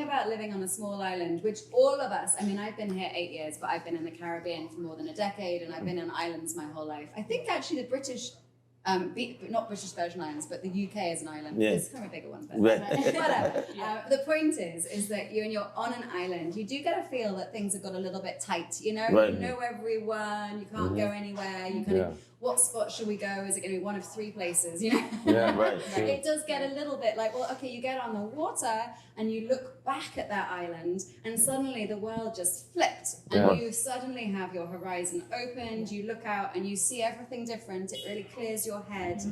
about living on a small island, which all of us, I mean, I've been here 8 years, but I've been in the Caribbean for more than a decade, and I've been on islands my whole life. I think actually the British, not British Virgin Islands, but the UK is an island. Yeah. It's kind of a bigger one, but whatever. The point is that when you're on an island, you do get a feel that things have got a little bit tight, you know? Right. You know everyone, you can't go anywhere, you kind of, what spot shall we go? Is it going to be one of 3 places, you know? Yeah, right. It does get a little bit like, well, okay, you get on the water and you look back at that island and suddenly the world just flipped and you suddenly have your horizon opened, you look out and you see everything different. It really clears your head.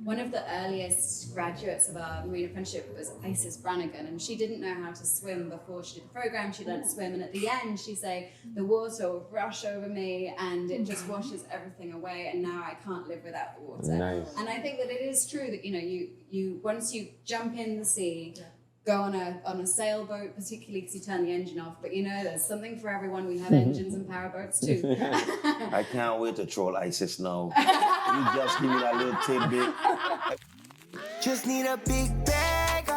One of the earliest graduates of our marine apprenticeship was Isis Brannigan, and she didn't know how to swim before she did the program. She learned to swim, and at the end she'd say, the water will rush over me and it just washes everything away, and now I can't live without the water. Nice. And I think that it is true that, you know, you once you jump in the sea, go on a sailboat, particularly because you turn the engine off, but you know, there's something for everyone. We have engines and powerboats too. I can't wait to troll ISIS now. You just give me that little tidbit. Just need a big bag,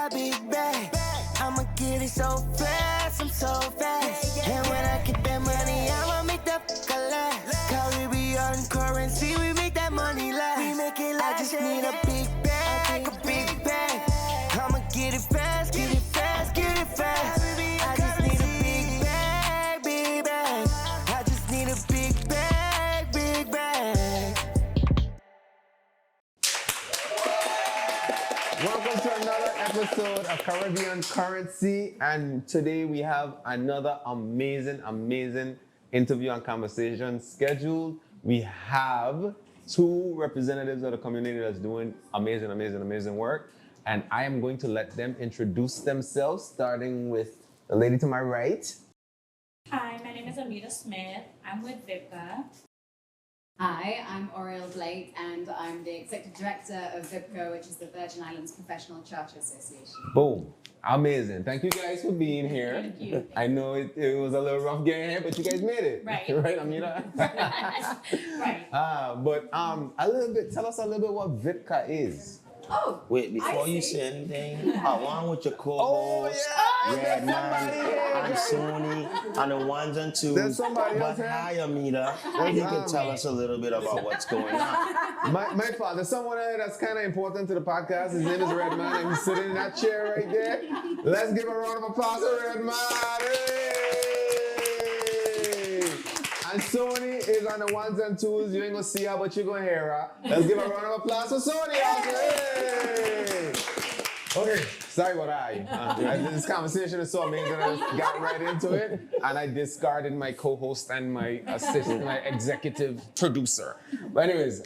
I'ma get it so fast, I'm so fast. And when I get that money, I'ma make that last. Caribbean currency, we make that money last. We make it last. I just need a big bag, I'ma get it fast, get it fast, get it fast. I just need a big bag. I just need a big bag. Welcome to another episode of Caribbean Currency, and today we have another amazing interview and conversation scheduled. We have 2 representatives of the community that's doing amazing work, and I am going to let them introduce themselves, starting with the lady to my right. Hi, my name is Amita Smith. I'm with VIPCA. Hi, I'm Oriel Blake, and I'm the Executive Director of VIPCA, which is the Virgin Islands Professional Charter Association. Boom. Amazing. Thank you guys for being here. Thank you. I know it was a little rough getting here, but you guys made it. Right. Right, Amita? Right. Tell us a little bit what VIPCA is. Oh, Wait, before you say anything, I want with your co-host, Redman, and Sony, and the ones and twos. There's somebody else But here. hi, Amita. He can tell us a little bit about what's going on. My father, there's someone here that's kind of important to the podcast. His name is Redman, and he's sitting in that chair right there. Let's give a round of applause to Redman. Hey! And Sony is on the ones and twos. You ain't gonna see her, but you're gonna hear her. Let's give a round of applause for Sony. Hey! Okay, sorry about that. This conversation is so amazing. I just got right into it, and I discarded my co-host and my assistant, my executive producer. But anyways,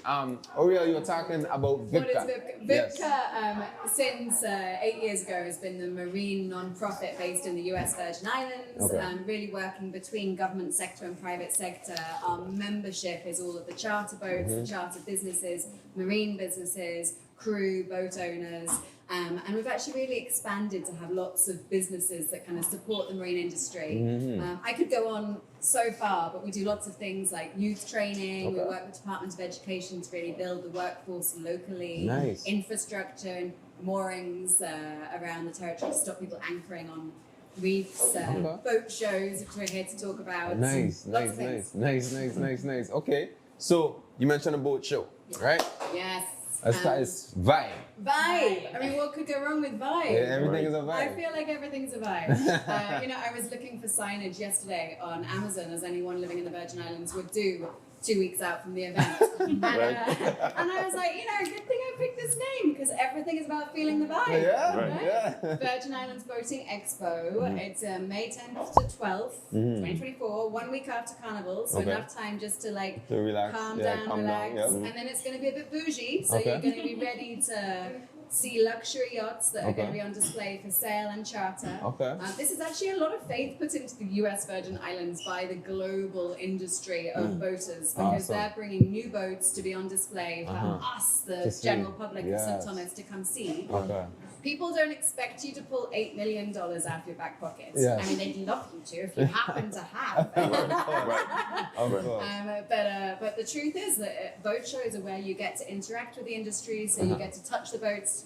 Oriel, you were talking about VIPCA. What is VIPCA? VIPCA, since 8 years ago, has been the marine non-profit based in the US Virgin Islands, really working between government sector and private sector. Our membership is all of the charter boats, the charter businesses, marine businesses, crew, boat owners. And we've actually really expanded to have lots of businesses that kind of support the marine industry. I could go on so far, but we do lots of things like youth training. We work with Department of Education to really build the workforce locally. Nice. Infrastructure and moorings around the territory to stop people anchoring on reefs, boat shows, which we're here to talk about. Nice. Okay, so you mentioned a boat show, right? Yes. It's vibe. Vibe. I mean, what could go wrong with vibe? Yeah, everything is a vibe. I feel like everything's a vibe. I was looking for signage yesterday on Amazon, as anyone living in the Virgin Islands would do 2 weeks out from the event. And I was like, good thing I picked this name, because everything is about feeling the vibe. Yeah, right? yeah. Virgin Islands Boating Expo. It's May 10th to 12th, 2024, 1 week after Carnival, so enough time just to relax. calm down, relax. And then it's going to be a bit bougie, so you're going to be ready to see luxury yachts that are going to be on display for sale and charter. This is actually a lot of faith put into the US Virgin Islands by the global industry of boaters, because they're bringing new boats to be on display for us, the general public of St. Thomas, to come see. People don't expect you to pull $8 million out of your back pocket. I mean, they'd love you to if you happen to have. But the truth is that boat shows are where you get to interact with the industry, so you get to touch the boats.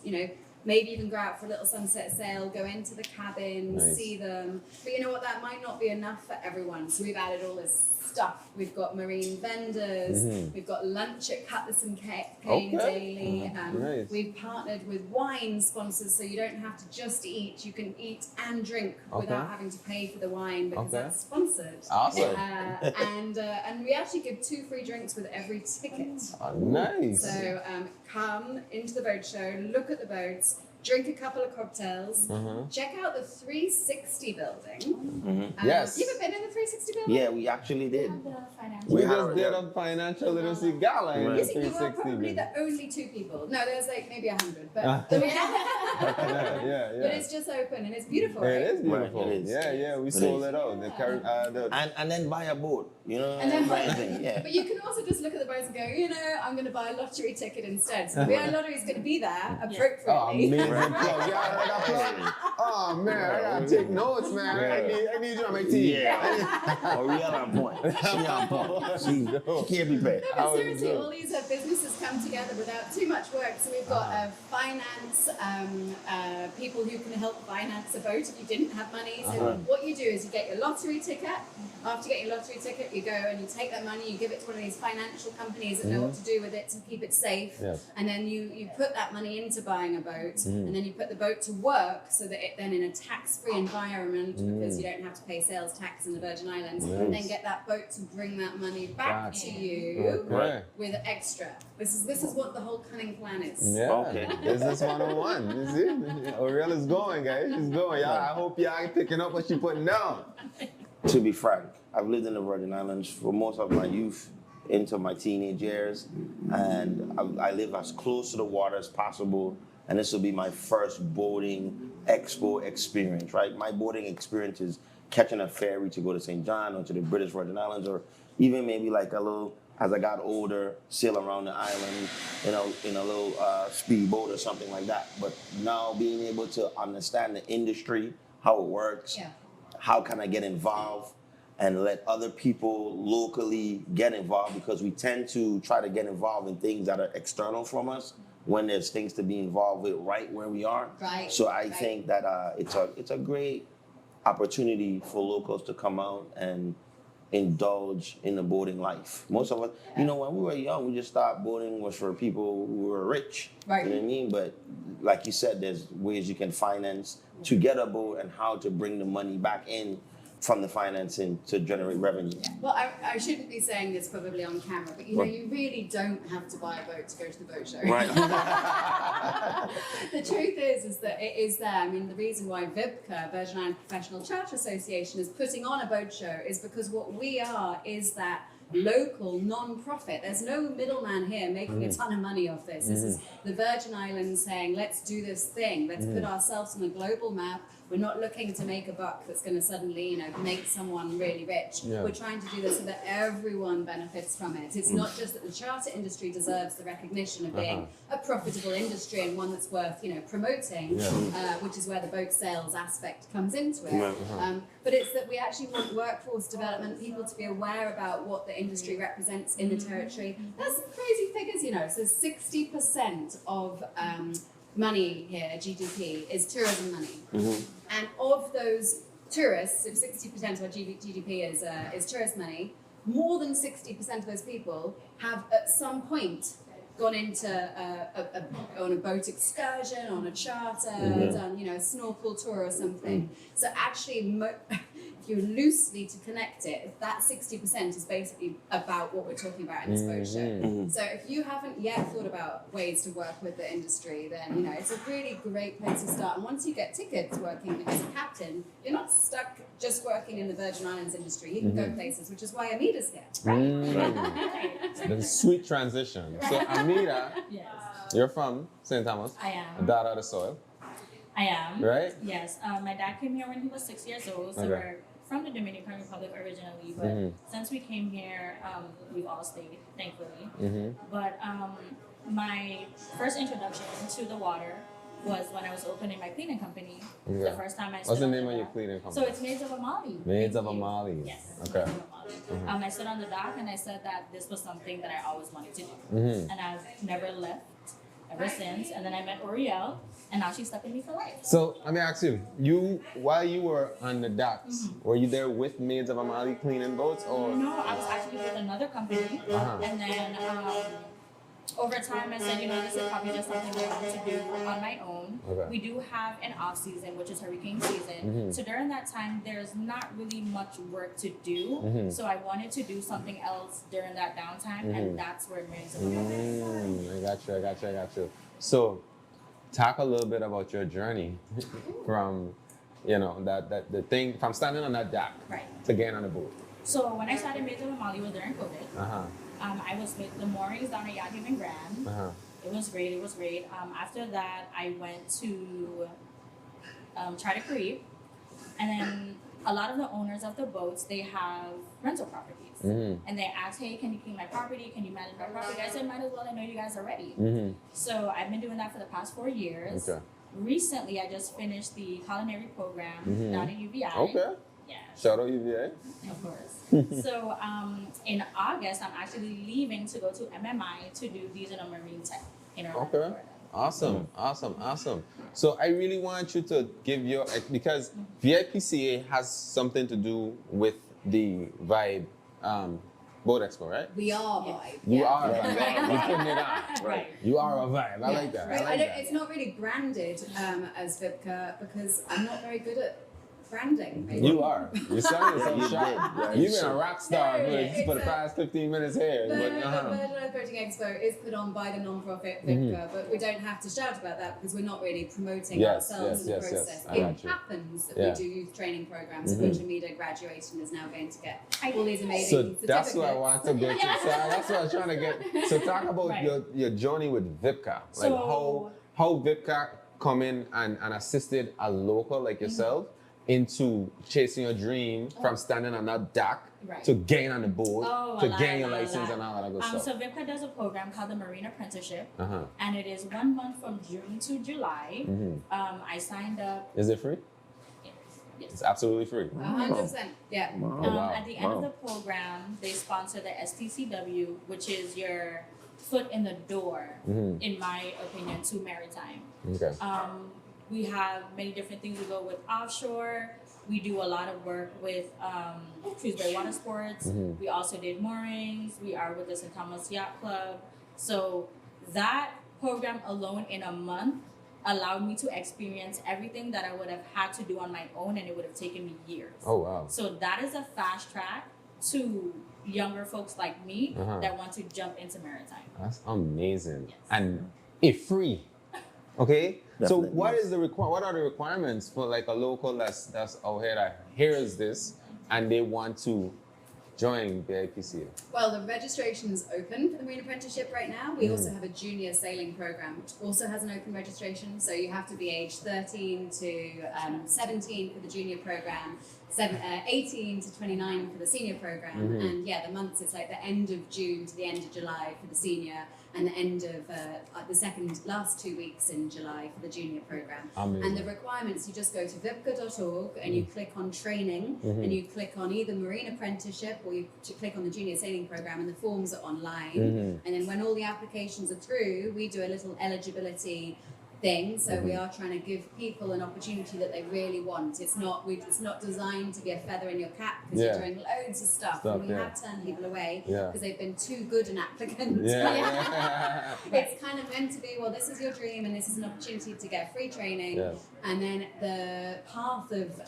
maybe even go out for a little sunset sail, go into the cabins, Nice. see them. But you know what? That might not be enough for everyone. So we've added all this stuff. We've got marine vendors. We've got lunch at Cutlass and Kane daily. Nice. We've partnered with wine sponsors, so you don't have to just eat. You can eat and drink without having to pay for the wine because that's sponsored. Awesome. And we actually give 2 free drinks with every ticket. Oh, nice. So come into the boat show, look at the boats, drink a couple of cocktails, check out the 360 building. Yes. You ever been in the 360 building? Yeah, we actually did. We had just a- did a financial literacy gala in the You see, you are 360 probably building. the only 2 people. No, there's like maybe 100, but Yeah. but it's just open and it's beautiful. Right? It is beautiful. Right, it is. Yeah, we It sold is. it out. The current, And then buy a boat, you know, And then kind of thing, yeah. But you can also just look at the boats and go, you know, I'm going to buy a lottery ticket instead. So the VI lottery is going to be there appropriately. oh, amazing plug. Yeah, I heard that plug. Oh man, I gotta take notes, man. I need you on my team. Yeah. Real on point. She on point. She can't be bad. No, but seriously, all these businesses come together without too much work. So we've got finance, people who can help finance a boat if you didn't have money. So what you do is you get your lottery ticket. After you get your lottery ticket, you go and you take that money, you give it to one of these financial companies that know what to do with it to keep it safe. Yes. And then you put that money into buying a boat, and then you put the boat to work so that it then in a tax-free environment, because you don't have to pay sales tax in the Virgin Islands, and then get that boat to bring that money back to you Okay. with extra. This is what the whole cunning plan is. Yeah. Okay. Business 101. You see? Aurel is going, guys. She's going. Y'all, I hope y'all ain't picking up what she's putting down. To be frank, I've lived in the Virgin Islands for most of my youth into my teenage years, and I live as close to the water as possible, and this will be my first boating expo experience, right? My boating experience is catching a ferry to go to St. John or to the British Virgin Islands, or even maybe like a little, as I got older, sail around the island, you know, in a little speedboat or something like that. But now being able to understand the industry, how it works, how can I get involved and let other people locally get involved, because we tend to try to get involved in things that are external from us when there's things to be involved with right where we are. Right. So I think that it's a great opportunity for locals to come out and indulge in the boating life. Most of us, you know, when we were young, we just thought boating was for people who were rich. Right. You know what I mean? But like you said, there's ways you can finance to get a boat and how to bring the money back in from the financing to generate revenue. Well, I shouldn't be saying this probably on camera, but you know, you really don't have to buy a boat to go to the boat show. Right. The truth is that it is there. I mean, the reason why VIPCA, Virgin Islands Professional Charter Association, is putting on a boat show is because what we are is that local non-profit. There's no middleman here making a ton of money off this. This is the Virgin Islands saying, let's do this thing. Let's put ourselves on a global map. We're not looking to make a buck that's going to suddenly, you know, make someone really rich. Yeah. We're trying to do this so that everyone benefits from it. It's not just that the charter industry deserves the recognition of being a profitable industry and one that's worth, you know, promoting, which is where the boat sales aspect comes into it. But it's that we actually want workforce development, people to be aware about what the industry represents in the territory. There's some crazy figures, you know. So 60% of money here, GDP, is tourism money. And of those tourists, if 60% of our GDP is tourist money, more than 60% of those people have at some point gone into on a boat excursion, on a charter, done, you know, a snorkel tour or something. So actually, if you loosely to connect it, that 60% is basically about what we're talking about in this boat show. So if you haven't yet thought about ways to work with the industry, then, you know, it's a really great place to start. And once you get tickets working as a captain, you're not stuck just working in the Virgin Islands industry. You can go places, which is why Amida's here. The sweet transition. So Amira, Yes. you're from St. Thomas. I am. Daughter of the soil, I am. right? Yes. My dad came here when he was 6 years old, so Okay. we're from the Dominican Republic originally, but since we came here, we've all stayed, thankfully. But my first introduction to the water was when I was opening my cleaning company. The first time I stood What's the on name of dock. your cleaning company? So it's Maids of Amali. Maids of Thank you. Amali. Yes. Okay. Maids of Amali. I stood on the dock and I said that this was something that I always wanted to do. And I've never left ever since. And then I met Oriel, and now she's stuck with me for life. So let me ask you, while you were on the docks, were you there with Maids of Amali cleaning boats, or? No, I was actually with another company, and then over time I said, this is probably just something I want to do on my own. Okay. We do have an off season, which is hurricane season. So during that time, there's not really much work to do. So I wanted to do something else during that downtime, and that's where Maids of Amali. I got you. So, talk a little bit about your journey from, the thing from standing on that dock to getting on the boat. So when I started Maids of Amali was during COVID. I was with the moorings down at Yacht Haven Grande. It was great. After that, I went to Charter Creek, and then a lot of the owners of the boats, they have rental properties. And they asked, hey, can you clean my property? Can you manage my property? I said, might as well, I know you guys are ready. So I've been doing that for the past 4 years. Okay. Recently, I just finished the culinary program down at UVI. Okay. Yeah. Shout out UVA. Of course. So in August, I'm actually leaving to go to MMI to do these in a marine tech in Orlando, Okay. Florida. Awesome. So I really want you to give because VIPCA has something to do with the Vibe Boat Expo, right? We are Vibe. You yeah. are a Vibe. You're putting it on. Right. You are a Vibe. I like that. Right. I like that. It's not really branded as VIPCA because I'm not very good at branding. Maybe. You are. You're selling yourself You short. did, right? You've been a rock star No, for it's the past 15 minutes here. The But, Virgin Islands Boating Expo is put on by the non-profit VIPCA, but we don't have to shout about that because we're not really promoting Yes, ourselves in the yes. process. I It got you. happens that Yeah. we do youth training programs. So Virgin Media graduated and is now going to get all these amazing So certificates. that's what I want to go to. So that's what I was trying to get. So talk about Right. your journey with VIPCA. Like So- how VIPCA come in and assisted a local like yourself into chasing your dream from standing on that dock Right. to getting on the boat Oh, to a lot, getting your a lot, a license lot. and all that good stuff. So VIPCA does a program called the Marine Apprenticeship, Uh-huh. and it is 1 month from June to July. I signed up. Is it free? Yes. It's absolutely free. 100%. Yeah. wow. At the end of the program, they sponsor the STCW, which is your foot in the door, in my opinion, to maritime. Okay. We have many different things. We go with offshore. We do a lot of work with Shrewsbury Water Sports. We also did moorings. We are with the St. Thomas Yacht Club. So that program alone in a month allowed me to experience everything that I would have had to do on my own, and it would have taken me years. Oh wow. So that is a fast track to younger folks like me that want to jump into maritime. That's amazing. Yes. And it's free. Okay? So Definitely, what yes. is what are the requirements for like a local that's out here that hears this and they want to join VIPCA? Well, the registration is open for the Marine Apprenticeship right now. We also have a junior sailing program, which also has an open registration. So you have to be age 13 to 17 for the junior program, 18 to 29 for the senior program. And yeah, the months, it's like the end of June to the end of July for the senior, and the end of the last 2 weeks in July for the junior program. Amazing. And the requirements, you just go to vipca.org and you click on training, and you click on either Marine Apprenticeship or you click on the junior sailing program, and the forms are online. And then when all the applications are through, we do a little eligibility thing. So we are trying to give people an opportunity that they really want. It's not designed to be a feather in your cap because you're doing loads of stuff and we have turned people away because they've been too good an applicant. It's kind of meant to be, well, this is your dream and this is an opportunity to get free training. And then the path of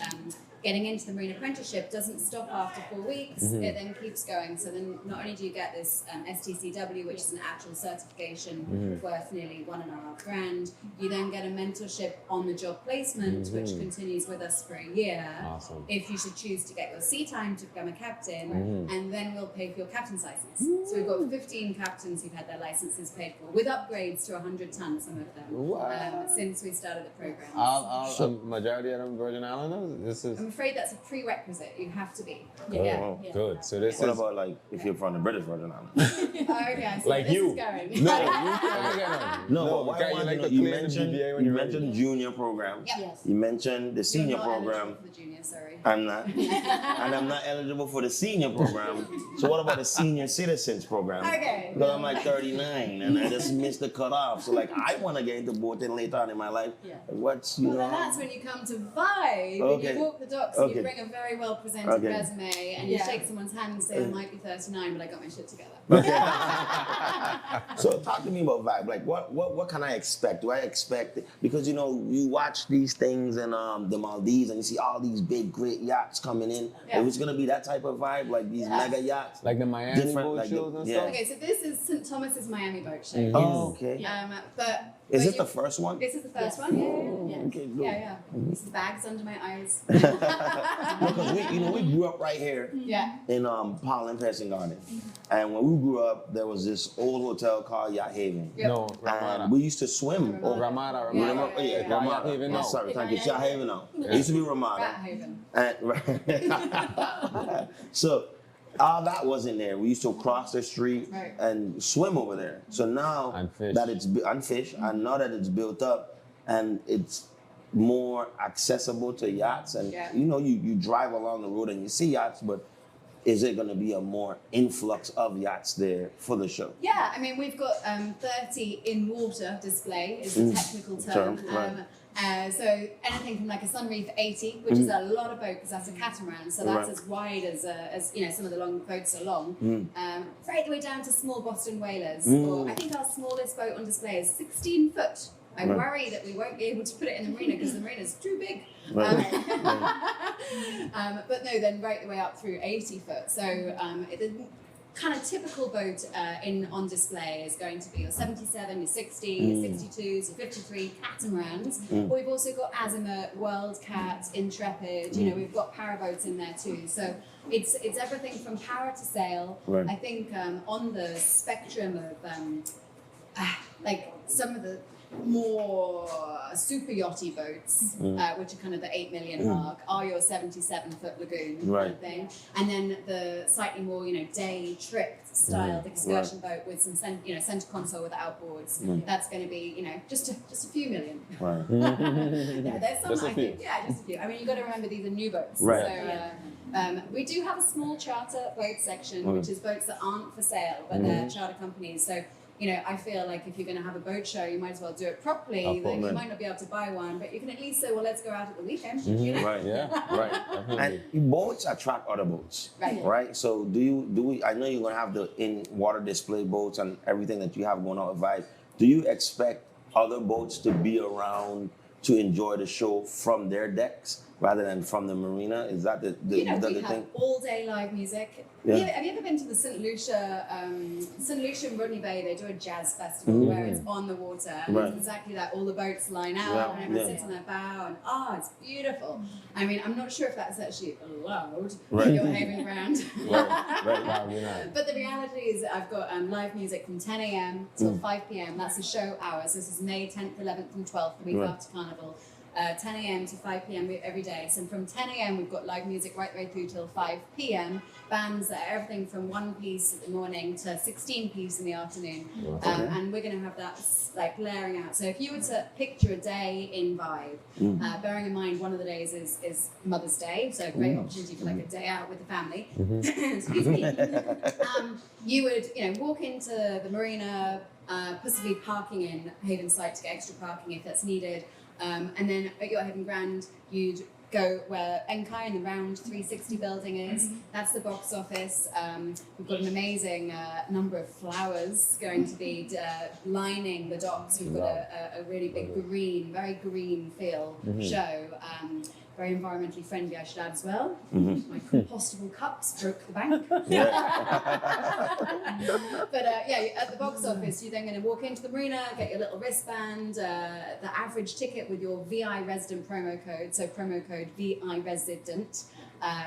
getting into the Marine Apprenticeship doesn't stop after 4 weeks. It then keeps going. So then not only do you get this STCW, which is an actual certification worth nearly $1.5 grand, you then get a mentorship on the job placement, which continues with us for a year. Awesome. If you should choose to get your sea time to become a captain, and then we'll pay for your captain's license. So we've got 15 captains who've had their licenses paid for, with upgrades to 100 tons, some of them, since we started the program. Majority of them Virgin Islanders? This is I'm afraid that's a prerequisite. You have to be. Oh, good. So this What is about like if you're from the British Virgin Islands? Okay, I see Like where this you. is going. No, you can't get them. No, you I can't. You want like to to know, you clean the mentioned BBA when you you're ready. mentioned junior program. Yep. Yes. You mentioned the senior You're not eligible program. for the junior, sorry. I'm not, and I'm not eligible for the senior program. So what about the senior citizens program? Okay. Because I'm like 39 and I just missed the cutoff. So like I want to get into boating later on in my life. Yeah. What's Well, then that's when you come to Vibe, and Okay. you walk the docks, and Okay. you bring a very well presented Okay. resume, and you Yeah. shake someone's hand and say, I might be 39, but I got my shit together. So talk to me about Vibe. Like what can I expect? Do I expect, because you know you watch these things in the Maldives and you see all these big great yachts coming in. Yeah. If it's gonna be that type of vibe, like these mega yachts. Like the Miami Different, boat like the- shows and yeah. stuff? Okay, so this is St. Thomas's Miami Boat Show. Oh, okay. But Is but it the first one? This is the first one. Yeah. Okay, good. Yeah. These are the bags under my eyes. Because we grew up right here Yeah. in Pollen Passing Garden, and when we grew up, there was this old hotel called Yacht Haven, Yep. No, Ramada. and we used to swim. over. Ramada. Yeah, Remember? yeah, yeah. Ramada. Yacht Haven Yeah, now. sorry, thank you. It's Yacht Haven now. It used to be Ramada. Rat Haven. And, so all that wasn't there. We used to cross the street Right. and swim over there. So now And fish. that it's and fish, and now that it's built up and it's more accessible to yachts, and Yeah. you know you drive along the road and you see yachts, but is it going to be a more influx of yachts there for the show? Yeah, I mean, we've got 30 in water display is the technical term. right. So anything from like a Sunreef 80, which is a lot of boat because that's a catamaran, so that's Right. as wide as you know some of the long boats are long. Right the way down to small Boston whalers. Or I think our smallest boat on display is 16 foot. I Right. worry that we won't be able to put it in the marina because the marina's too big. Right. But no, then right the way up through 80 foot. So the kind of typical boat on display is going to be your 77, your 60, your 62s, your 53 catamarans. But we've also got Azimuth, Worldcat, Intrepid. You know, we've got power boats in there too. So it's everything from power to sail. Right. I think on the spectrum of like some of the more super yachty boats, which are kind of the 8 million mark, are your 77-foot lagoon kind Right. of thing, and then the slightly more day trip style excursion boat with some center console with outboards. That's going to be just a few million. Right. Yeah, there's some Just a I few. think. Yeah, just a few. I mean, you got to remember these are new boats. Right. So we do have a small charter boat section, which is boats that aren't for sale, but they're charter companies. So I feel like if you're going to have a boat show, you might as well do it properly. Of Like, course. you might not be able to buy one, but you can at least say, well, let's go out at the weekend. Right. Yeah. Right. Definitely. And boats attract other boats. Right. Right. So do we? I know you're gonna have the in-water display boats and everything that you have going on at Vibe. Do you expect other boats to be around to enjoy the show from their decks rather than from the marina? Is that the We have thing? all day live music. Yeah. Have you ever been to the St. Lucia and Rodney Bay? They do a jazz festival where it's on the water. And Right. it's exactly that. All the boats line out Yeah, and everyone yeah. sits on their bow and it's beautiful. I mean, I'm not sure if that's actually allowed Right. at Yacht Haven Grande. Right. Probably not. But the reality is that I've got live music from 10 a.m. till 5 p.m. That's the show hours. This is May 10th, 11th, and 12th, the week Right. after Carnival. 10 a.m. to 5 p.m. every day. So from 10 a.m. we've got live music right the way through till 5 p.m. Bands that are everything from 1 piece in the morning to 16 piece in the afternoon. And we're going to have that like layering out. So if you were to picture a day in Vibe, bearing in mind one of the days is Mother's Day, so a great opportunity for like a day out with the family. Excuse me. You would walk into the marina, possibly parking in Haven site to get extra parking if that's needed. And then at Yacht Haven Grande, you'd go where Enkai and the round 360 building is. That's the box office. We've got an amazing number of flowers going to be lining the docks. We've got a really big very green feel show. Very environmentally friendly, I should add as well. My compostable cups broke the bank. But at the box office, you're then going to walk into the marina, get your little wristband, the average ticket with your VI resident promo code. So promo code VI resident.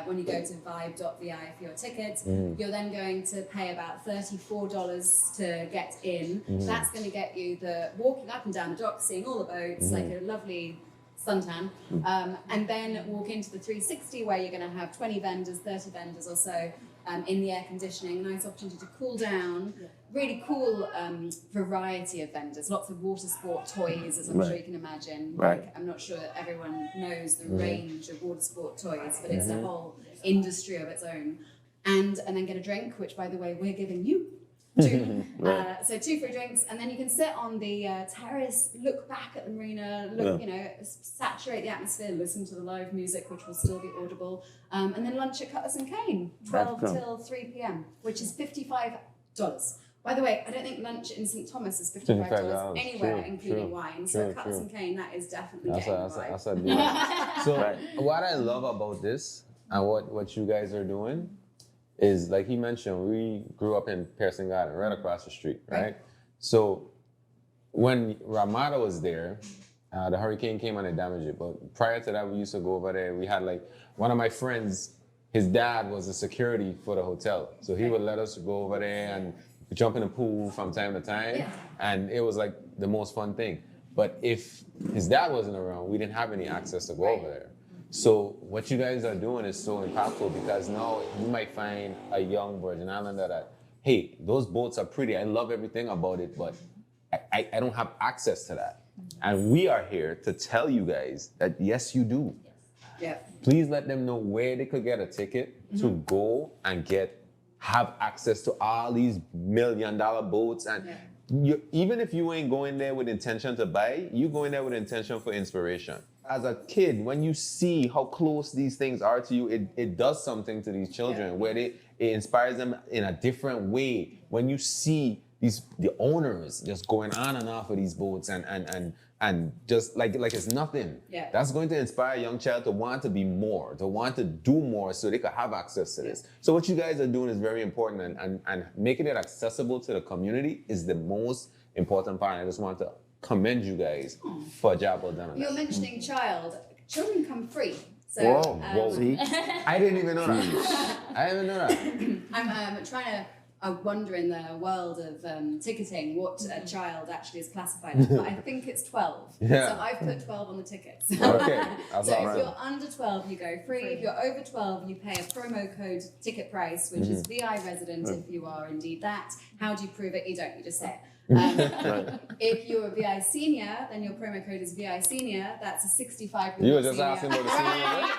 When you go to vibe.vi for your ticket, you're then going to pay about $34 to get in. That's going to get you the walking up and down the dock, seeing all the boats, like a lovely suntan, and then walk into the 360 where you're going to have 20 vendors, 30 vendors or so in the air conditioning, nice opportunity to cool down, really cool variety of vendors, lots of water sport toys, as I'm sure you can imagine. Right. Like, I'm not sure that everyone knows the range of water sport toys, but it's a whole industry of its own. And then get a drink, which by the way, we're giving you. Two. So 2 free drinks, and then you can sit on the terrace, look back at the marina, look, saturate the atmosphere, listen to the live music, which will still be audible, and then lunch at Cutlass and Cane, 12 till 3 p.m., which is $55. By the way, I don't think lunch in St. Thomas is $55 anywhere, including wine. So Cutlass and Cane, that is definitely That's a deal. So what I love about this and what you guys are doing is, like he mentioned, we grew up in Pearson Garden, right across the street, right? So when Ramada was there, the hurricane came and it damaged it. But prior to that, we used to go over there. We had like one of my friends, his dad was a security for the hotel. So he would let us go over there and jump in the pool from time to time. Yeah. And it was like the most fun thing. But if his dad wasn't around, we didn't have any access to go over there. So what you guys are doing is so impactful, because now you might find a young Virgin Islander that, hey, those boats are pretty. I love everything about it, but I don't have access to that. And we are here to tell you guys that yes, you do. Yeah. Please let them know where they could get a ticket to go and have access to all these $1 million boats. And even if you ain't going there with intention to buy, you going there with intention for inspiration. As a kid, when you see how close these things are to you, it does something to these children where it inspires them in a different way. When you see the owners just going on and off of these boats and just like it's nothing. Yeah. That's going to inspire a young child to want to be more, to want to do more so they could have access to this. So what you guys are doing is very important, and making it accessible to the community is the most important part. I just want to commend you guys for a job well done. You're mentioning children come free. So, whoa. See? I didn't even know that. I didn't know that. I'm trying to wonder in the world of ticketing what a child actually is classified as, but I think it's 12. Yeah. So I've put 12 on the tickets. Okay. So if you're under 12, you go free. If you're over 12, you pay a promo code ticket price, which is VI resident if you are indeed that. How do you prove it? You don't, you just say it. If you're a VI senior, then your promo code is VI senior. That's a 65. You were just asking about the senior, right?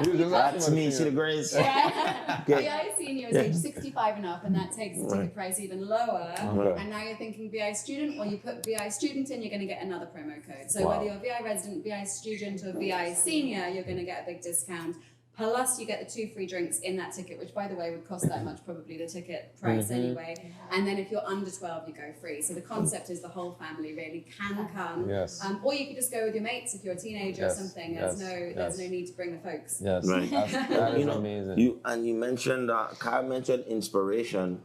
You were just asking me, see the grades. VI senior is age 65 and up, and that takes the ticket price even lower. And now you're thinking VI student, well, you put VI student in, you're going to get another promo code. So whether you're VI resident, VI student, or VI senior, you're going to get a big discount. Plus, you get the 2 free drinks in that ticket, which, by the way, would cost that much, probably the ticket price anyway. And then if you're under 12, you go free. So the concept is the whole family really can come. Yes. Or you could just go with your mates if you're a teenager or something. There's no need to bring the folks. Yes. Right. That is amazing. You mentioned, Kyle mentioned inspiration,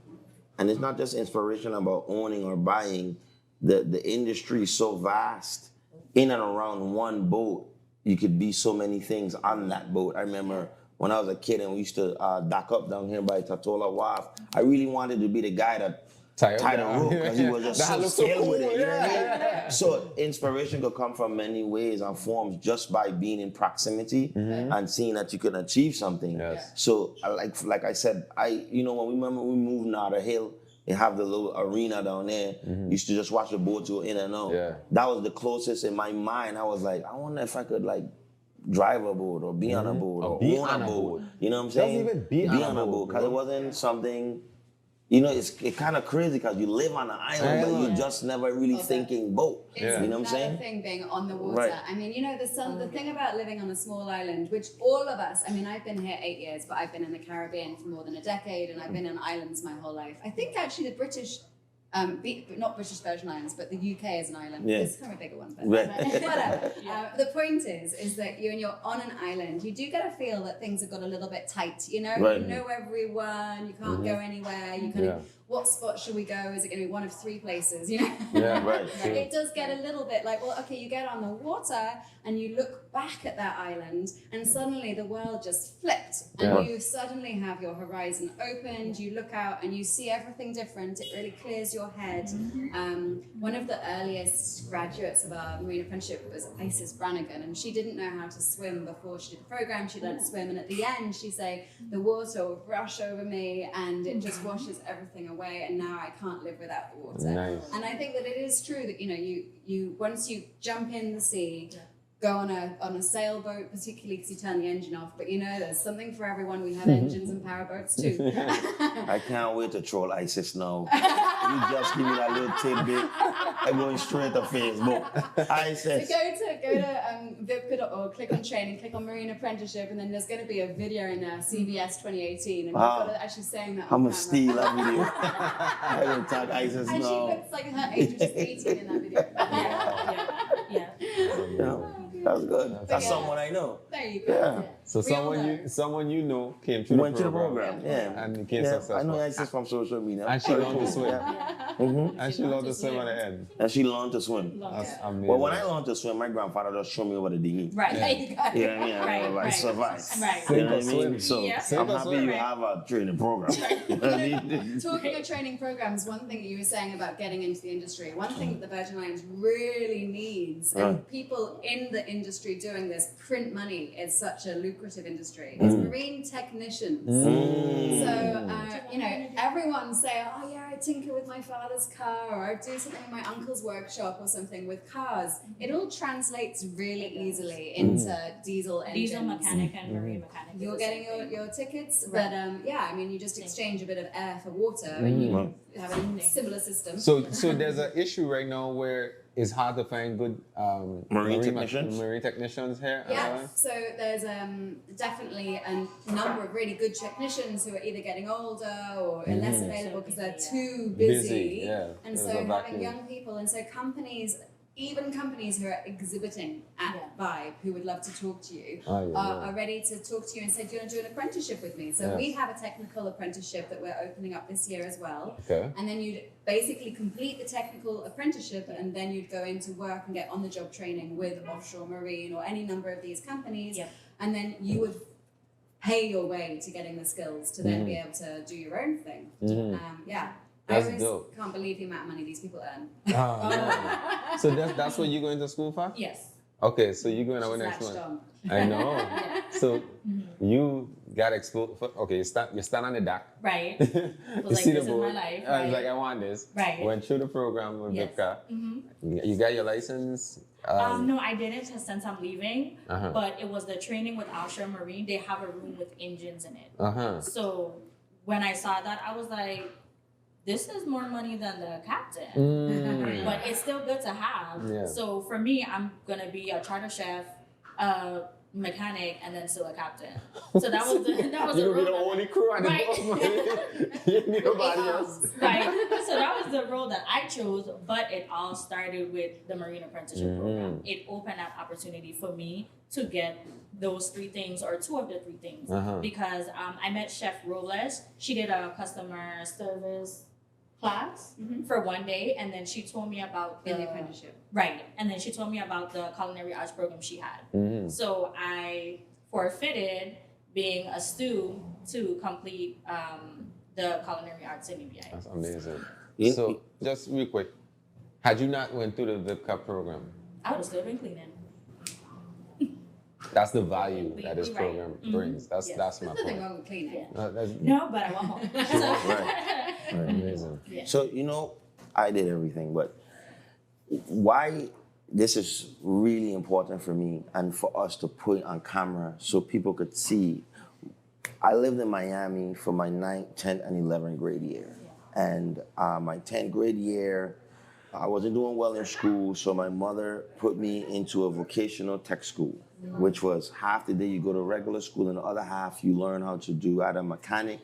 and it's not just inspiration about owning or buying. The industry is so vast. In and around one boat, you could be so many things on that boat. I remember when I was a kid and we used to dock up down here by Tatola Wharf, I really wanted to be the guy that tied a rope because he was just so skilled with it. You know what I mean? So inspiration could come from many ways and forms just by being in proximity and seeing that you can achieve something. Yes. So like I said, when we moved Nada Hill, they have the little arena down there. Used to just watch the boats go in and out. Yeah. That was the closest in my mind. I was like, I wonder if I could like drive a boat or be on a boat or own a boat. You know what I'm saying? Doesn't even be on a boat because it wasn't something. It's kind of crazy because you live on an island, but you're just never really thinking boat. It's you know what I'm saying? Another thing being on the water. Right. I mean, the thing about living on a small island, which all of us, I mean, I've been here 8 years, but I've been in the Caribbean for more than a decade, and I've been on islands my whole life. I think actually the British, not British Virgin Islands, but the UK is an island. Yeah. It's kind of a bigger one. But the point is that when you're on an island, you do get a feel that things have got a little bit tight. You know everyone, you can't go anywhere. You kind of what spot should we go? Is it going to be one of 3 places? You know? Yeah, Right. It does get a little bit like, well, okay, you get on the water and you look back at that island and suddenly the world just flipped and you suddenly have your horizon opened, you look out and you see everything different. It really clears your head. One of the earliest graduates of our marine apprenticeship was Isis Brannigan, and she didn't know how to swim before she did the program. She learned to swim, and at the end she'd say, the water will rush over me and it just washes everything away, and now I can't live without the water. Nice. And I think that it is true that, you know, you once you jump in the sea, go on a sailboat, particularly because you turn the engine off, but you know, there's something for everyone. We have engines and powerboats too. I can't wait to troll ISIS now. You just give me that little tidbit. I'm going straight to Facebook. ISIS. So go to VIPCA.org, click on training, click on marine apprenticeship, and then there's going to be a video in there, CBS 2018, and we've got to actually saying that I'm on going to camera. steal that video. I will tag ISIS And she now. looks like her age was just 18 in that video. Yeah. That's good. That's Yeah. someone I know. There you go. Yeah. So We all someone you know came through Went the to the program. program. Yeah. And became Yeah, successful. I know ISIS from social media. And she learned to swim. Mhm. And she learned to swim at the end. And she learned to swim. That's amazing. Well, when I learned to swim, my grandfather just threw me over the dinghy. Right. There you go. You know what I mean? I Right. survived. Right. You know what I Sink or mean? swim. So Yeah. I'm Sink or happy swim. you have a training program. You know what I mean? Talking of training programs, one thing that you were saying about getting into the industry, one thing that the Virgin Islands really needs, and people in the industry doing this, print money is such a lucrative industry, is marine technicians. So, you know, everyone say, oh yeah, I tinker with my father's car, or I do something in my uncle's workshop or something with cars. It all translates really easily into diesel engines. Diesel mechanic and marine mechanic. You're getting your tickets, but yeah, I mean, you just exchange a bit of air for water, and you have a similar system. So there's an issue right now where it's hard to find good Marine technicians? marine technicians here. Yeah, so there's definitely a number of really good technicians who are either getting older or less available because they're too busy. Yeah. And so There's a having vacuum. young people, and so companies, even companies who are exhibiting at Vibe, who would love to talk to you, are ready to talk to you and say, do you want to do an apprenticeship with me? So we have a technical apprenticeship that we're opening up this year as well. Okay. And then you'd basically complete the technical apprenticeship, and then you'd go into work and get on-the-job training with offshore marine or any number of these companies. Yep. And then you would pay your way to getting the skills to then be able to do your own thing. That's I always dope. can't believe the amount of money these people earn. Yeah. So that's what you're going to school for? Yes. Okay, so you're going our She's next latched one. on. I know. So you got exposed. Okay, you stand on the dock. Right. You Was like, see the this is my board. life. I Right. was like, I want this. Right. Went through the program with Yes. VIPCA. You got your license. No, I didn't since I'm leaving. Uh-huh. But it was the training with Offshore Marine. They have a room with engines in it. Uh-huh. So when I saw that, I was like, this is more money than the captain. But it's still good to have. Yeah. So for me, I'm gonna be a charter chef, a mechanic, and then still a captain. So that was the You'll be role the that- only crew on the Right. boat. You need nobody else. Right. So that was the role that I chose, but it all started with the Marine Apprenticeship program. It opened up opportunity for me to get those 3 things, or 2 of the 3 things, because I met Chef Robles. She did a customer service class for 1 day, and then she told me about In the apprenticeship. Right, and then she told me about the culinary arts program she had. So I forfeited being a stew to complete the culinary arts in EBI. That's amazing. Yeah. So just real quick, had you not went through the VIPCA program, I would have still been cleaning. that's the value that this Right. program brings. That's Yes. that's my There's nothing point. wrong with cleaning. That's No, but I want home. Right. amazing. Yeah. So, you know, I did everything, but why this is really important for me and for us to put on camera so people could see. I lived in Miami for my 9th, 10th, and 11th grade year. And my 10th grade year, I wasn't doing well in school, so my mother put me into a vocational tech school, which was half the day you go to regular school and the other half you learn how to do either mechanic.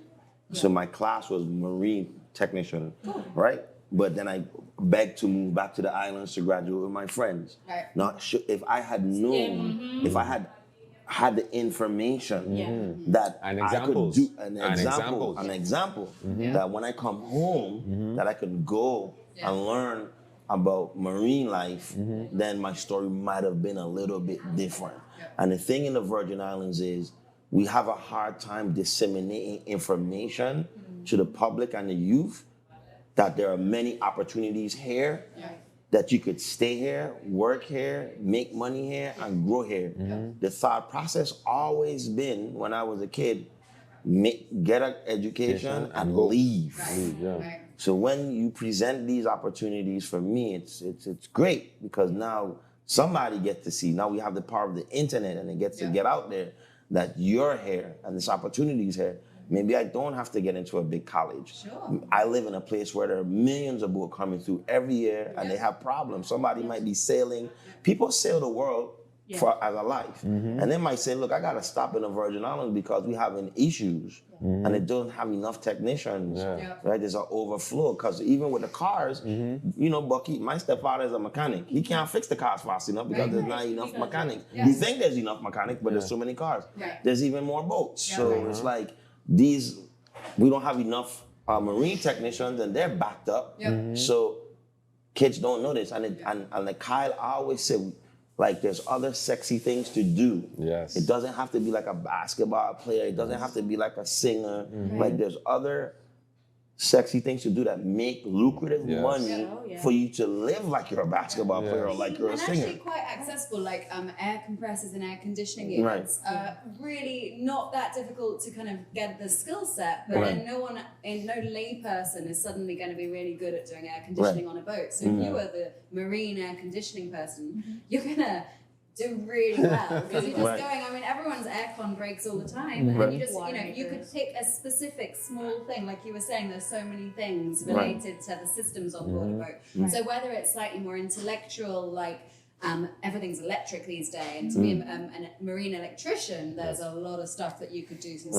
So my class was marine technician, right? But then I begged to move back to the islands to graduate with my friends. Right. Now, if I had known, if I had had the information Yeah. that And I could examples. do And an example that when I come home that I could go and learn about marine life, then my story might have been a little bit different. And the thing in the Virgin Islands is we have a hard time disseminating information to the public and the youth that there are many opportunities here, that you could stay here, work here, make money here, and grow here. The thought process always been, when I was a kid, get an education and leave. So when you present these opportunities for me, it's great, because now somebody gets to see. Now we have the power of the internet, and it gets to get out there that you're here and this opportunity is here. Maybe I don't have to get into a big college. I live in a place where there are millions of boats coming through every year, and they have problems. Somebody might be sailing. People sail the world as a life. And they might say, look, I got to stop in the Virgin Islands because we having issues and it doesn't have enough technicians, right? There's an overflow, because even with the cars, you know, Bucky, my stepfather is a mechanic. He can't fix the cars fast enough because there's not enough mechanics. You think there's enough mechanics, but there's so many cars. There's even more boats. So it's like we don't have enough marine technicians, and they're backed up. So kids don't know this. And like Kyle always said, like, there's other sexy things to do. It doesn't have to be like a basketball player. It doesn't have to be like a singer. Like, there's other sexy things to do that make lucrative money for you to live like you're a basketball player or like you're a singer. And actually quite accessible, like air compressors and air conditioning units. Really not that difficult to kind of get the skill set, but then no lay person is suddenly going to be really good at doing air conditioning on a boat. So if you are the marine air conditioning person, you're going to do really well, because you're just going, I mean, everyone's aircon breaks all the time, and you just, you know, you could pick a specific small thing, like you were saying, there's so many things related to the systems on board a boat. So whether it's slightly more intellectual, like everything's electric these days, and to be a marine electrician, there's a lot of stuff that you could do some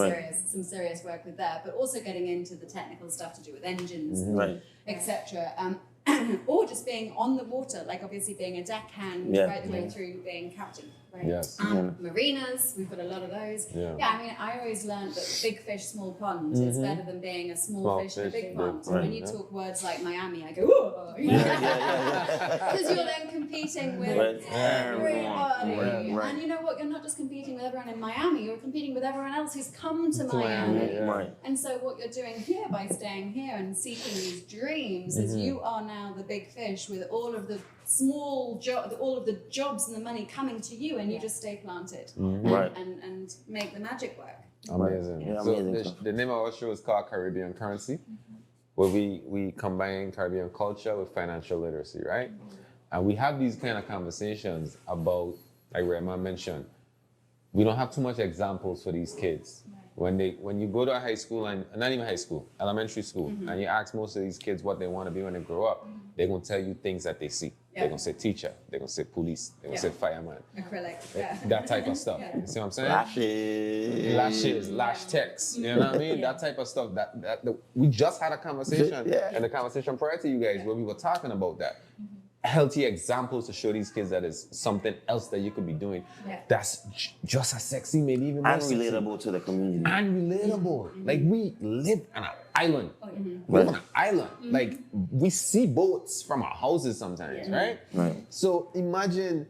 serious work with there, but also getting into the technical stuff to do with engines, etc. Or just being on the water, like obviously being a deckhand right the way through being captain. Marinas, we've got a lot of those. I mean, I always learned that big fish, small pond is better than being a small fish in a big pond. And when you talk words like Miami, I go, whoa, because you're then competing with everybody. And you know what? You're not just competing with everyone in Miami, you're competing with everyone else who's come to Miami. And so what you're doing here by staying here and seeking these dreams is you are now the big fish with all of the all of the jobs and the money coming to you, and you just stay planted and make the magic work. Amazing. So the name of our show is called Caribbean Currency, where we combine Caribbean culture with financial literacy, right? And we have these kind of conversations about, like Rahman mentioned, we don't have too much examples for these kids. When you go to a high school, and not even high school, elementary school, and you ask most of these kids what they want to be when they grow up, they're going to tell you things that they see. They're going to say teacher, they're going to say police, they're going to say fireman. Acrylic. That type of stuff. You see what I'm saying? Lashes. Lash text. You know what I mean? That type of stuff. We just had a conversation, and the conversation prior to you guys, where we were talking about that. Healthy examples to show these kids that is something else that you could be doing that's just as sexy, maybe even more sexy. Relatable to the community. And relatable. Like, we live on an island. We live on an island. Like, we see boats from our houses sometimes, right? So imagine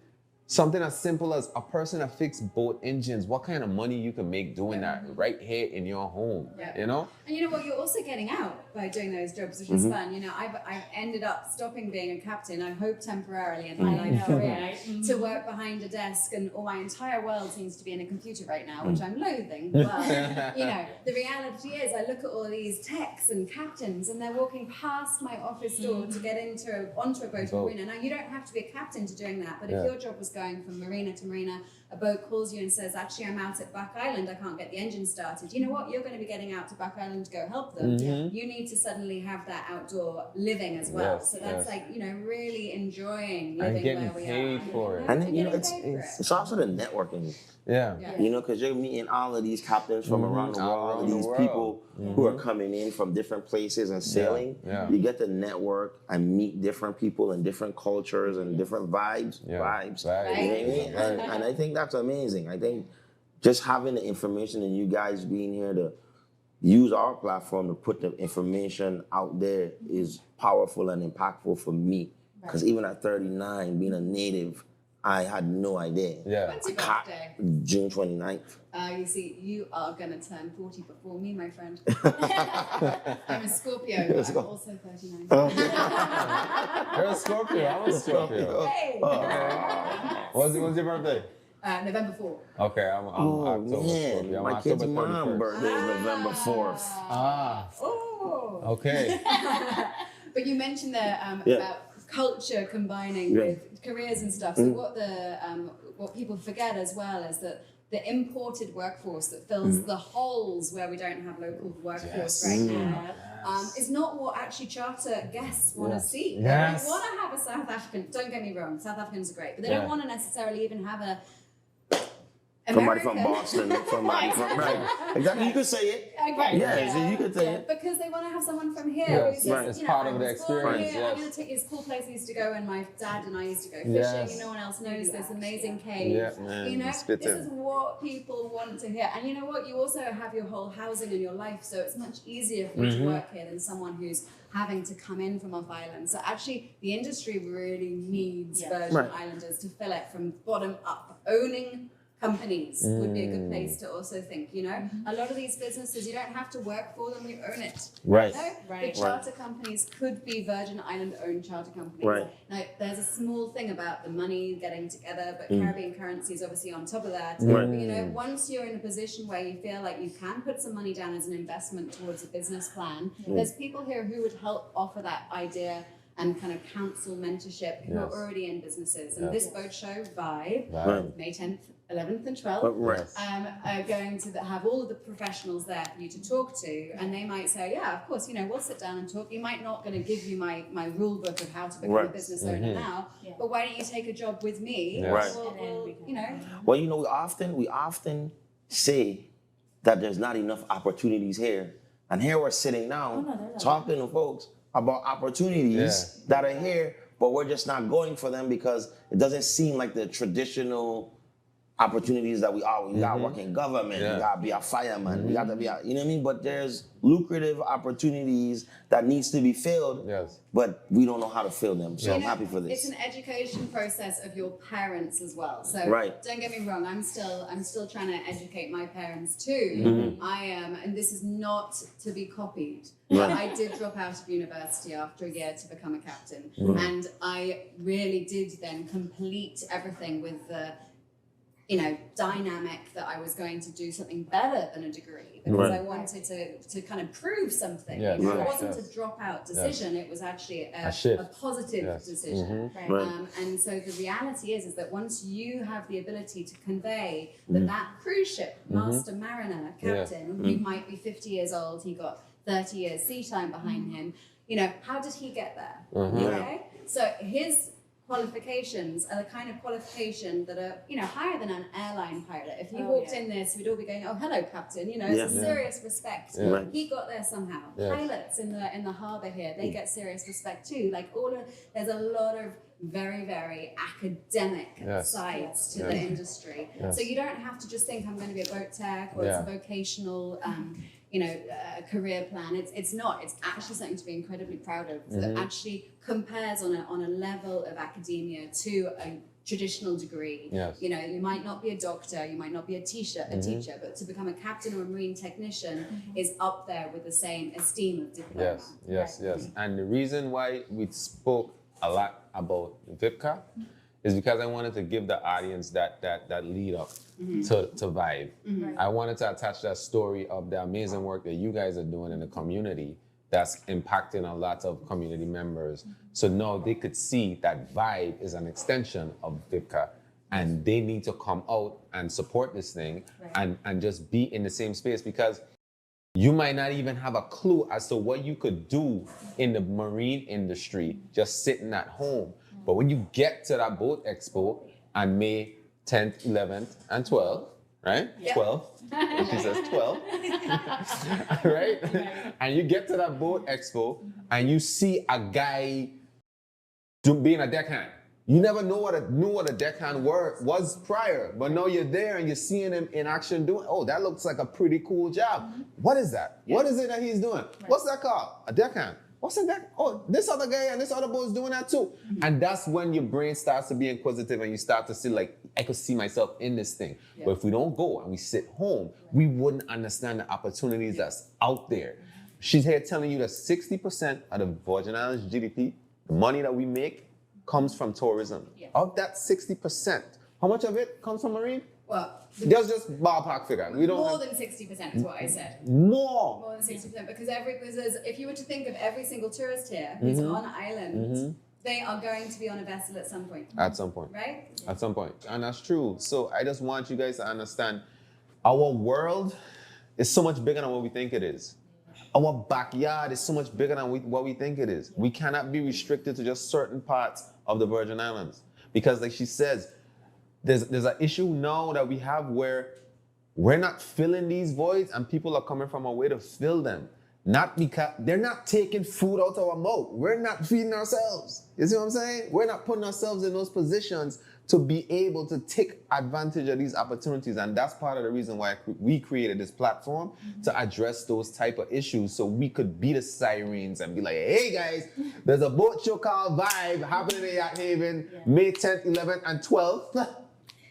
something as simple as a person that fixes boat engines. What kind of money you can make doing that right here in your home, you know? And you know what, you're also getting out by doing those jobs, which is fun. You know, I've ended up stopping being a captain, I hope temporarily in my life career, to work behind a desk, and my entire world seems to be in a computer right now, which I'm loathing. But, you know, the reality is I look at all these techs and captains, and they're walking past my office door to get onto a boat or marina. Now, you don't have to be a captain to doing that, but if your job was going from marina to marina, a boat calls you and says, actually, I'm out at Buck Island, I can't get the engine started. You know what? You're going to be getting out to Buck Island to go help them. You need to suddenly have that outdoor living as well. So that's like, you know, really enjoying living where we are. And getting paid for it. And then, you know, it's also the networking. You know, because you're meeting all of these captains from around the world, all of these people who are coming in from different places and sailing. You get to network and meet different people and different cultures and different vibes. You know what I mean? And I think that's amazing. I think just having the information and you guys being here to use our platform to put the information out there is powerful and impactful for me. Because even at 39, being a native, I had no idea. Yeah. When's your birthday? June 29th. You see, you are going to turn 40 before me, my friend. I'm a Scorpio, but I'm also 39. You're a Scorpio. I'm a Scorpio. Hey! When's your birthday? November 4th. Okay, I'm October Scorpio. I'm My kid's October mom 31st. birthday is November 4th. Oh! Okay. But you mentioned there about culture combining with careers and stuff. So what people forget as well is that the imported workforce that fills the holes where we don't have local workforce right now is not what actually charter guests want to see. They don't want to have a South African. Don't get me wrong, South Africans are great, but they don't want to necessarily even have a Somebody from American. Boston, somebody from exactly. You could say it. Okay. Yeah, you could say it. Because they want to have someone from here. Yes, who's right. just, It's part of the I was born experience, here, yes. I'm going to take you to this cool place I used to go when my dad and I used to go fishing. Yes. No one else knows this amazing cave. Yeah, man, You know, spit this in. is what people want to hear. And you know what? You also have your whole housing in your life, so it's much easier for you to work here than someone who's having to come in from off island. So actually, the industry really needs Virgin Islanders to fill it from bottom up. Owning companies would be a good place to also think, you know. A lot of these businesses, you don't have to work for them, you own it. Right. No? Right. The charter companies could be Virgin Island owned charter companies. Right. Now, there's a small thing about the money getting together, but Caribbean currency is obviously on top of that. Right. But, you know, once you're in a position where you feel like you can put some money down as an investment towards a business plan, there's people here who would help offer that idea and kind of counsel mentorship who are already in businesses. And this boat show, Vibe, May 10th, 11th and 12th, Right. are going to have all of the professionals there for you to talk to, and they might say, yeah, of course, you know, we'll sit down and talk. You might not going to give you my rule book of how to become a business owner now, but why don't you take a job with me? Right. We'll, you know. Well, you know, we often say that there's not enough opportunities here, and here we're sitting down talking to folks about opportunities that are here, but we're just not going for them because it doesn't seem like the traditional opportunities that we got to work in government, we got to be a fireman, we got to be a, you know what I mean? But there's lucrative opportunities that needs to be filled, but we don't know how to fill them. So I'm happy for this. It's an education process of your parents as well. So don't get me wrong, I'm still trying to educate my parents too. I am, and this is not to be copied. But I did drop out of university after a year to become a captain. And I really did then complete everything with the dynamic that I was going to do something better than a degree because I wanted to kind of prove something. It wasn't a dropout decision, it was actually a positive decision. And so the reality is that once you have the ability to convey that cruise ship, master mariner, captain, who might be 50 years old, he got 30 years sea time behind him, you know, how did he get there? Okay? So his qualifications are the kind of qualification that are, you know, higher than an airline pilot. If you walked in this, we'd all be going, "Oh, hello, captain." You know, it's a serious respect. He got there somehow. Pilots in the harbour here, they get serious respect too. Like there's a lot of very, very academic sides to the industry. So you don't have to just think I'm going to be a boat tech or it's a vocational career plan. It's not. It's actually something to be incredibly proud of. That actually compares on a level of academia to a traditional degree. You know, you might not be a doctor, you might not be a teacher, but to become a captain or a marine technician is up there with the same esteem of diploma. Yes. And the reason why we spoke a lot about VIPCA is because I wanted to give the audience that lead up to Vibe. I wanted to attach that story of the amazing work that you guys are doing in the community that's impacting a lot of community members. So now they could see that Vibe is an extension of VIPCA and they need to come out and support this thing and just be in the same space because you might not even have a clue as to what you could do in the marine industry just sitting at home. But when you get to that boat expo on May 10th, 11th, and 12th, right? 12. She says 12. Right? And you get to that boat expo and you see a guy being a deckhand. You never knew what a deckhand was prior, but now you're there and you're seeing him in action doing, oh, that looks like a pretty cool job. What is that? What is it that he's doing? What's that called? A deckhand. What's a deck? Oh, this other guy and this other boat's doing that too. And that's when your brain starts to be inquisitive and you start to see like, I could see myself in this thing. But if we don't go and we sit home, we wouldn't understand the opportunities that's out there. She's here telling you that 60% of the Virgin Islands GDP, the money that we make, comes from tourism. Of that 60%, how much of it comes from marine? Well, Just ballpark figure. We don't more than 60% is what I said. More than 60% because if you were to think of every single tourist here who's on island, they are going to be on a vessel at some point. At some point. Right? At some point. And that's true. So I just want you guys to understand our world is so much bigger than what we think it is. Our backyard is so much bigger than what we think it is. We cannot be restricted to just certain parts of the Virgin Islands. Because like she says, there's an issue now that we have where we're not filling these voids and people are coming from a way to fill them. Not because they're not taking food out of our mouth. We're not feeding ourselves. You see what I'm saying? We're not putting ourselves in those positions to be able to take advantage of these opportunities. And that's part of the reason why we created this platform to address those type of issues so we could be the sirens and be like, hey guys, there's a boat show called Vibe happening in Yacht Haven, May 10th, 11th, and 12th.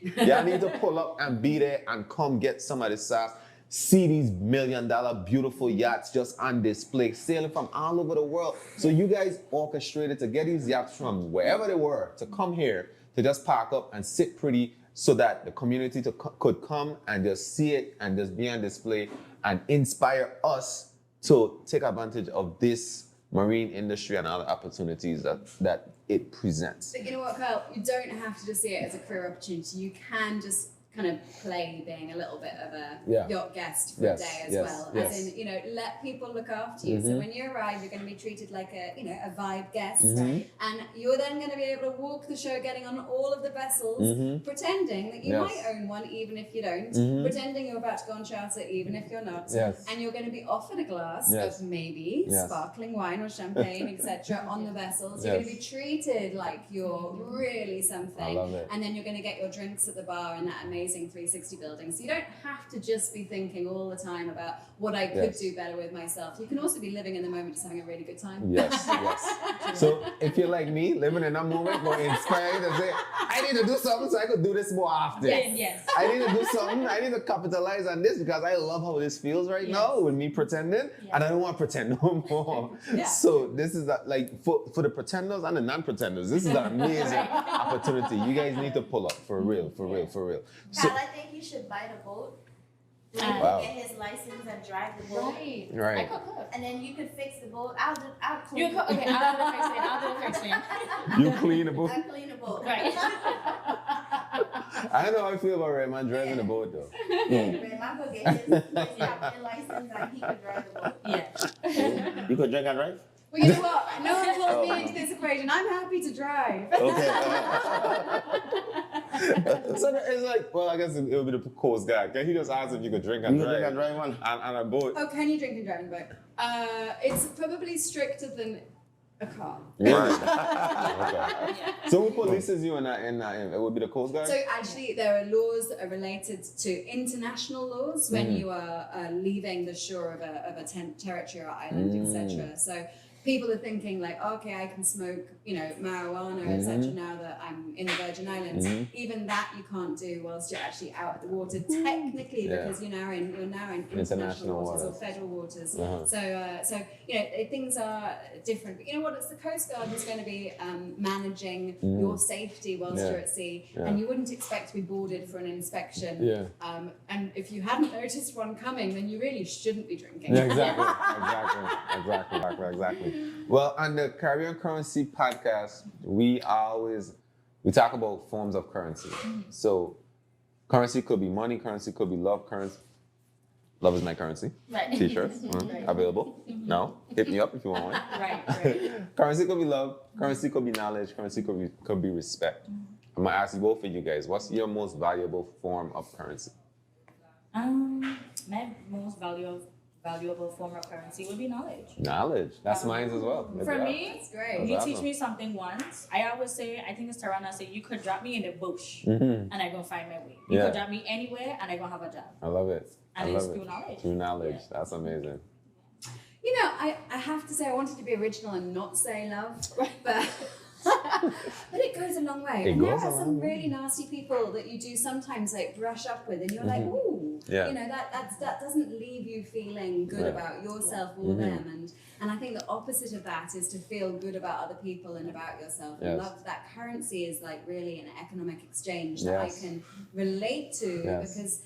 Y'all need to pull up and be there and come get some of this sauce. See these $1 million beautiful yachts just on display, sailing from all over the world. So you guys orchestrated to get these yachts from wherever they were to come here to just park up and sit pretty so that the community could come and just see it and just be on display and inspire us to take advantage of this marine industry and other opportunities that it presents. But you know what, Kyle? You don't have to just see it as a career opportunity. You can just kind of play being a little bit of a yacht guest for a day as well. As in, let people look after you. So when you arrive, you're going to be treated like a vibe guest. And you're then going to be able to walk the show, getting on all of the vessels, pretending that you might own one, even if you don't, pretending you're about to go on charter, even if you're not. And you're going to be offered a glass of maybe sparkling wine or champagne, etc. on the vessels. You're going to be treated like you're really something. I love it. And then you're going to get your drinks at the bar in that amazing 360 building. So you don't have to just be thinking all the time about what I could do better with myself. You can also be living in the moment, just having a really good time. Yes. So if you're like me, living in that moment, but inspired to say, I need to do something so I could do this more often. Yes. I need to do something. I need to capitalize on this because I love how this feels right now with me pretending, and I don't want to pretend no more. So this is like for the pretenders and the non-pretenders, this is an amazing opportunity. You guys need to pull up for real. So, Kyle, I think you should buy the boat. Get his license and drive the boat. Right. I could cook. And then you could fix the boat. I'll clean You cook. Okay, I'll do the first thing. You clean the boat? I'll clean the boat. Right. I know how I feel about Redman driving the boat though. Redman could get his captain license and he could drive the boat. Yeah. You could drink and drive? Well, you know what? No one pulled me into this equation. I'm happy to drive. Okay. So it's like, well, I guess it would be the Coast Guard. Can he just ask if you could drink and You could drive? drink and drive, man. On a boat. Oh, can you drink and drive in a boat? It's probably stricter than a car. Really? Okay. So who polices you in that? It would be the Coast Guard? So actually, there are laws that are related to international laws when you are leaving the shore of a territory or island, etc. So people are thinking like, okay, I can smoke, marijuana, etc. Now that I'm in the Virgin Islands. Even that you can't do whilst you're actually out at the water, technically, because you're now in international waters or federal waters. So things are different. But you know what? It's the Coast Guard who's going to be managing your safety whilst you're at sea, and you wouldn't expect to be boarded for an inspection. And if you hadn't noticed one coming, then you really shouldn't be drinking. Yeah, exactly. Well, on the Caribbean Currency podcast, we talk about forms of currency. So currency could be money, currency could be love, love is my currency. Right. T-shirts available. No, hit me up if you want one. Right. Currency could be love, currency could be knowledge, currency could be respect. I'm gonna ask you both of you guys, what's your most valuable form of currency? My most valuable form of currency would be knowledge. Knowledge. That's mine as well. For me, That's great. you That's teach awesome. me something once. I always say, I think it's Tarana say, you could drop me in the bush Mhm. and I gonna find my way. You Yeah. could drop me anywhere and I gonna have a job. I love it. And I it's love through it. knowledge. Through knowledge. Yeah. That's amazing. You know, I have to say I wanted to be original and not say love, but but it goes a long way. It And there goes a are long some way. really nasty people that you do sometimes like brush up with, and you're like, Mhm. ooh, Yeah. you know, that doesn't leave you feeling good Right. about yourself or Mhm. them. And I think the opposite of that is to feel good about other people and about yourself. And Yes. love, that currency is like really an economic exchange that Yes. I can relate to Yes. because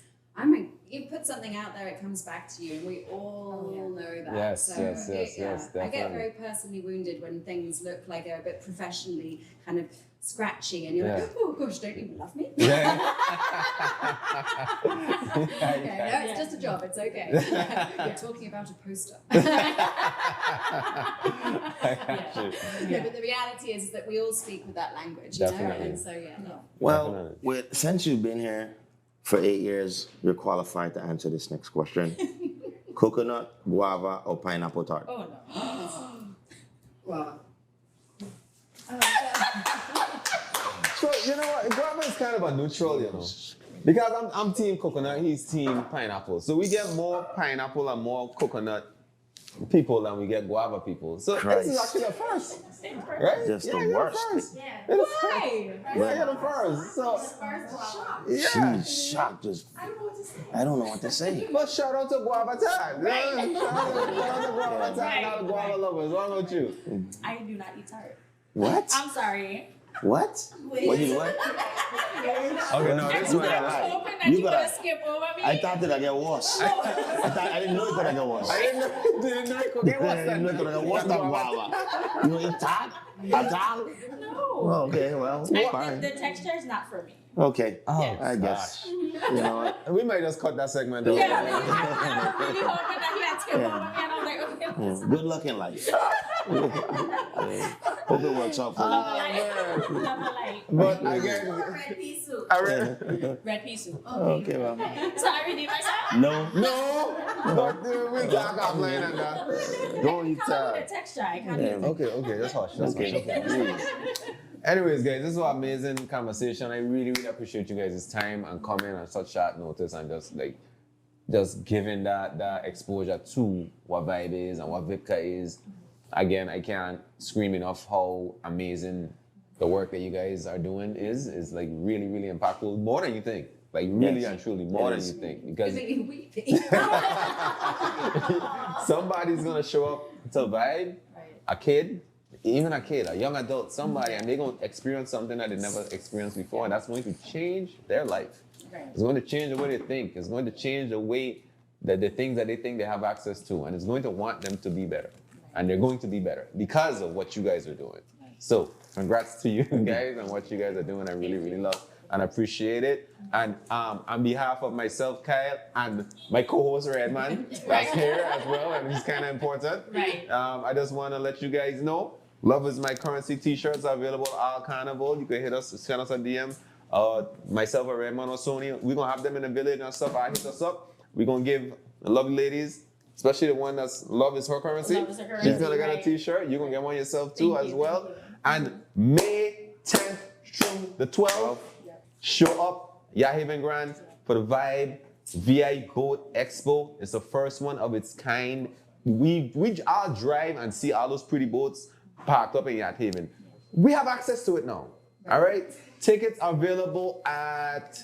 you put something out there, it comes back to you, and we all know that. Yes, so yes, yes, yes, I get definitely. very personally wounded when things look like they're a bit professionally kind of scratchy, and you're Yeah. like, oh gosh, don't you love me? Yeah. Okay, no, it's just a job. It's okay. You're talking about a poster. I got you. Yeah, but the reality is that we all speak with that language, you know, Definitely. and so yeah. Well, Definitely. since you've been here for 8 years, you're qualified to answer this next question. Coconut, guava, or pineapple tart? Oh no. Wow. So you know what? Guava is kind of a neutral, you know. Because I'm team coconut, he's team pineapple. So we get more pineapple and more coconut people than we get guava people. So this is Christ. actually the first. Right? Just yeah, the you're worst. first. Yeah. You're the Why? first. Yeah, you're the first. So yeah. She's shocked. Just, I don't know what to say. I don't know what to say. But shout out to Guava Tag. Right. Shout out to Guava Tag Right. and all the guava lovers. What about you? I do not eat tart. What? I'm sorry. What? What you what? Okay, no, this is what I I was like. hoping that You you gotta- would skip over me. I thought that I get worse. I didn't know it could get worse. I didn't know it could get I worse didn't know it could get worse than guava. You don't eat tart? At all? No. Oh, okay, well, fine. The texture is not for me. Okay, Oh, I guess. You know what? we might just cut that segment out. Yeah, I was really hoping that he had skipped over me, and I was like, okay. Mm, good luck in life. Hope it works out for you. Love a light. But Or again, red pea soup. I read. Red pea soup. Okay, well. So I redeemed myself. No, No, but we talk offline and that. don't eat Come with tart. the texture. I can't Yeah. eat Okay, that's hush. That's Okay. hush. Anyways, guys, this was an amazing conversation. I really, really appreciate you guys' time and coming on such short notice and just giving that exposure to what Vibe is and what VIPCA is. Again, I can't scream enough how amazing the work that you guys are doing is like really, really impactful. More than you think. Like really Yes. and truly more It than is. you think. Because Giving you weepy. somebody's gonna show up to Vibe, a kid, even a kid, a young adult, somebody, and they're gonna experience something that they never experienced before, and that's going to change their life. Right. It's going to change the way they think. It's going to change the way that the things that they think they have access to, and it's going to want them to be better. And they're going to be better because of what you guys are doing. So, congrats to you guys and what you guys are doing. I really, really love and appreciate it. And on behalf of myself, Kyle, and my co-host Redman, that's here as well, and he's kind of important. Right. I just want to let you guys know, Love is My Currency t-shirts are available all carnival. You can hit us, send us a DM. Myself or Redman or Sony, we're going to have them in the village and stuff. Hit us up. We're going to give the lovely ladies, especially the one that's Love is Her Currency. Love is Her Currency, She's going to get a right. t-shirt. You're going to get one yourself too Thank as you, well. thank you. And May 10th through the 12th, show up Yacht Haven Grande for the Vibe VI Boat Expo. It's the first one of its kind. We all drive and see all those pretty boats parked up in Yacht Haven. We have access to it now. All right? Tickets are available at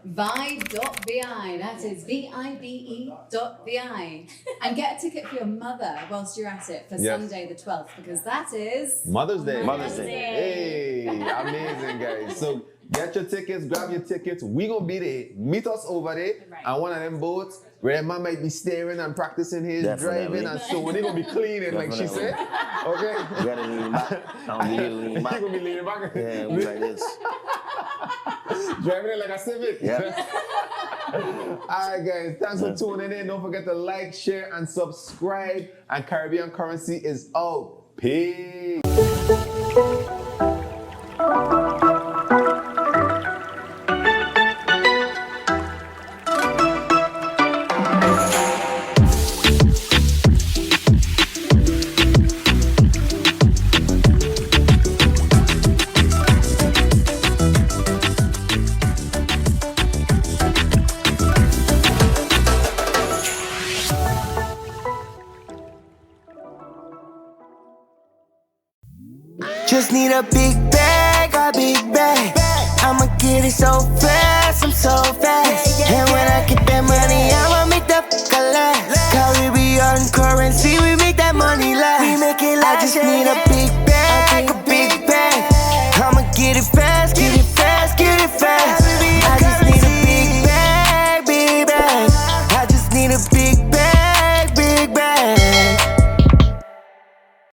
Vibe.vi, that is VIBE.vi. And get a ticket for your mother whilst you're at it for Yes. Sunday the 12th, because that is Mother's Day. Mother's Hey, amazing, guys. So get your tickets, grab your tickets. We gonna be there. Meet us over there Right. on one of them boats where man might be staring and practicing his Definitely. driving, and so when he gonna be cleaning, like she Definitely. said. Okay. You gotta lean back. Don't be leaning He back. gonna be leaning back. Yeah, we like this. Driving it like a Civic. Yeah. All right, guys. Thanks for tuning in. Don't forget to like, share, and subscribe. And Caribbean Currency is out. Peace. Just need a big bag, a big bag. I'ma get it so fast, I'm so fast. And when I get that money, I'ma make that last. Caribbean currency, we make that money last. We make it last. I just need a big bag, a big bag. I'ma get it fast.